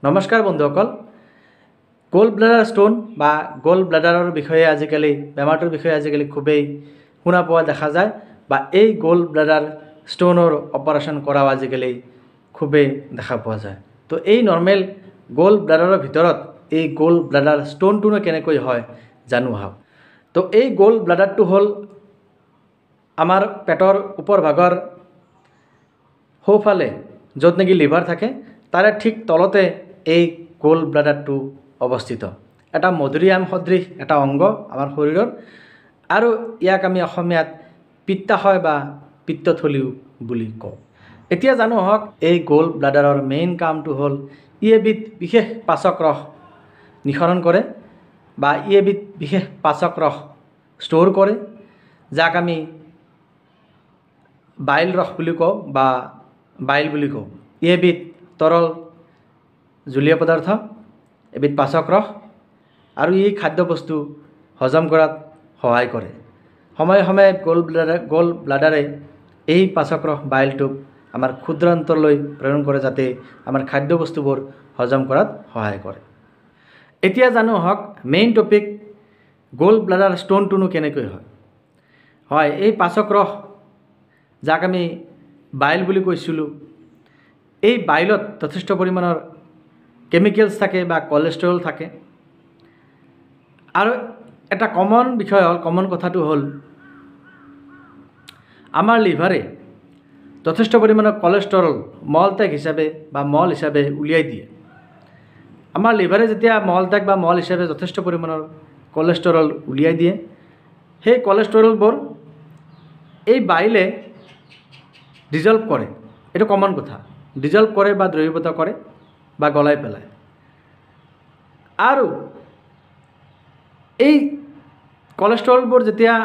নমস্কাৰ বন্ধুসকল, gall bladder stone বা গোল ব্লাডাৰৰ বিষয়ে আজিকালি বেমাৰটোৰ বিষয়ে আজিকালি খুবেই শুনা পোৱা দেখা যায় বা এই গোল ব্লাডাৰ ষ্টোনৰ অপাৰেশ্যন কৰাও আজিকালি খুবেই দেখা পোৱা যায়। তো এই নৰ্মেল গোল ব্লাডাৰৰ ভিতৰত এই গোল ব্লাডাৰ ষ্টোনটোনো কেনেকৈ হয় জানো আহক। তো এই গোল ব্লাডাৰটো হ'ল আমাৰ পেটৰ ওপৰ ভাগৰ সোঁফালে য'ত নেকি লিভাৰ থাকে তাৰে ঠিক তলতে এই গোল ব্লাডাৰটো অৱস্থিত। এটা মধুৰিআম সদৃশ এটা অংগ আমাৰ শৰীৰৰ, আৰু ইয়াক আমি অসমীয়াত পিত্তাশয় বা পিত্তথলীও বুলি কওঁ। এতিয়া জানো আহক, এই গোল ব্লাডাৰৰ মেইন কামটো হ'ল ই এবিধ বিশেষ পাচক ৰস নিঃসৰণ কৰে বা ই এবিধ বিশেষ পাচক ৰস ষ্ট'ৰ কৰে, যাক আমি বাইল ৰস বুলি কওঁ বা বাইল বুলি কওঁ। ই এবিধ তৰল জলীয় পদাৰ্থ, এবিধ পাচক ৰস, আৰু ই খাদ্যবস্তু হজম কৰাত সহায় কৰে। সময়ে সময়ে গোল ব্লাডাৰে এই পাচক ৰস বাইলটোক আমাৰ ক্ষুদ্ৰান্তৰলৈ প্ৰেৰণ কৰে, যাতে আমাৰ খাদ্যবস্তুবোৰ হজম কৰাত সহায় কৰে। এতিয়া জানো আহক মেইন টপিক, গোল ব্লাডাৰ ষ্টোনটোনো কেনেকৈ হয়। এই পাচক ৰস যাক আমি বাইল বুলি কৈছিলোঁ, এই বাইলত যথেষ্ট পৰিমাণৰ কেমিকেলছ থাকে বা কলেষ্ট্ৰল থাকে। আৰু এটা কমন বিষয় হ'ল, কমন কথাটো হ'ল আমাৰ লিভাৰে যথেষ্ট পৰিমাণৰ কলেষ্ট্ৰল মলত্যাগ হিচাপে বা মল হিচাপে উলিয়াই দিয়ে। আমাৰ লিভাৰে যেতিয়া মলত্যাগ বা মল হিচাপে যথেষ্ট পৰিমাণৰ কলেষ্ট্ৰল উলিয়াই দিয়ে, সেই কলেষ্ট্ৰলবোৰ এই বাইলে ডিজলভ কৰে। এইটো কমন কথা, ডিজলভ কৰে বা দ্ৰৱীভূত কৰে বা গলাই পেলায়। আৰু এই কলেষ্ট্ৰলবোৰ যেতিয়া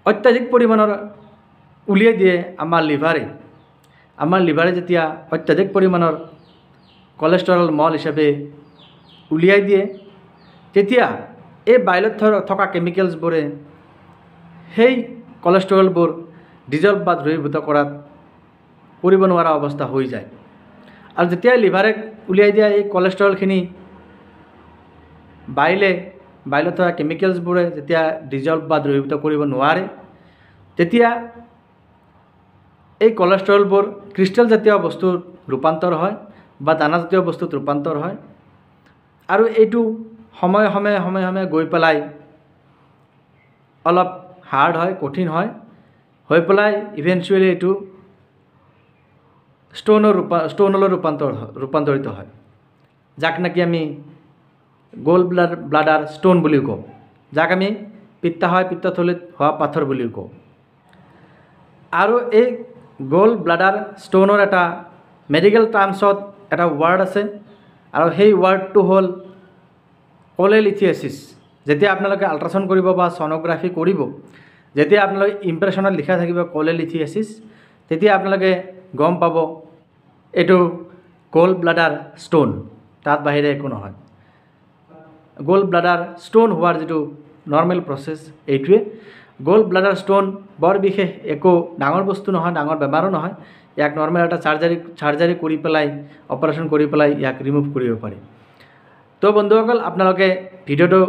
অত্যাধিক পৰিমাণৰ উলিয়াই দিয়ে আমাৰ লিভাৰে যেতিয়া অত্যাধিক পৰিমাণৰ কলেষ্ট্ৰল মল হিচাপে উলিয়াই দিয়ে, তেতিয়া এই বাইলত থকা কেমিকেলছবোৰে সেই কলেষ্ট্ৰলবোৰ ডিজলভ বা দ্ৰৱীভূত কৰিব নোৱাৰা অৱস্থা হৈ যায়। আৰু যেতিয়া লিভাৰে উলিয়াই দিয়া এই কলেষ্ট্ৰলখিনি বাইলত থকা কেমিকেলছবোৰে যেতিয়া ডিজলভ বা দ্ৰৱীভূত কৰিব নোৱাৰে, তেতিয়া এই কলেষ্ট্ৰলবোৰ ক্ৰিষ্টেল জাতীয় বস্তুত ৰূপান্তৰ হয় বা দানাজাতীয় বস্তুত ৰূপান্তৰ হয়। আৰু এইটো সময়ে সময়ে গৈ পেলাই অলপ হাৰ্ড হয়, কঠিন হয়, হৈ পেলাই ইভেঞ্চুৱেলি এইটো ষ্টোনলৈ ৰূপান্তৰিত হয়, যাক নেকি আমি গোল ব্লাডাৰ ষ্টোন বুলিও কওঁ, যাক আমি পিত্তাশয় পিত্তথলীত হোৱা পাথৰ বুলিও কওঁ। আৰু এই গোল ব্লাডাৰ ষ্টোনৰ এটা মেডিকেল টাৰ্মছত এটা ৱাৰ্ড আছে, আৰু সেই ৱাৰ্ডটো হ'ল কোলেলিথিয়াচিছ। যেতিয়া আপোনালোকে আল্ট্ৰাচাউণ্ড কৰিব বা ছ'ন'গ্ৰাফি কৰিব, যেতিয়া আপোনালোকে ইম্প্ৰেশ্যনত লিখা থাকিব কোলেলিথিয়াচিছ, তেতিয়া আপোনালোকে গম পাব এইটো গোল ব্লাডাৰ ষ্টোন, তাত বাহিৰে একো নহয়। গোল ব্লাডাৰ ষ্টোন হোৱাৰ যিটো নৰ্মেল প্ৰচেছ এইটোৱে। গোল ব্লাডাৰ ষ্টোন বৰ বিশেষ একো ডাঙৰ বস্তু নহয়, ডাঙৰ বেমাৰো নহয়। ইয়াক নৰ্মেল এটা চাৰ্জাৰী কৰি পেলাই, অপাৰেশ্যন কৰি পেলাই ইয়াক ৰিমুভ কৰিব পাৰি। তো বন্ধুসকল, আপোনালোকে ভিডিঅ'টো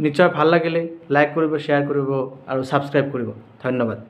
নিশ্চয় ভাল লাগিলে লাইক কৰিব, শ্বেয়াৰ কৰিব আৰু ছাবস্ক্ৰাইব কৰিব। ধন্যবাদ।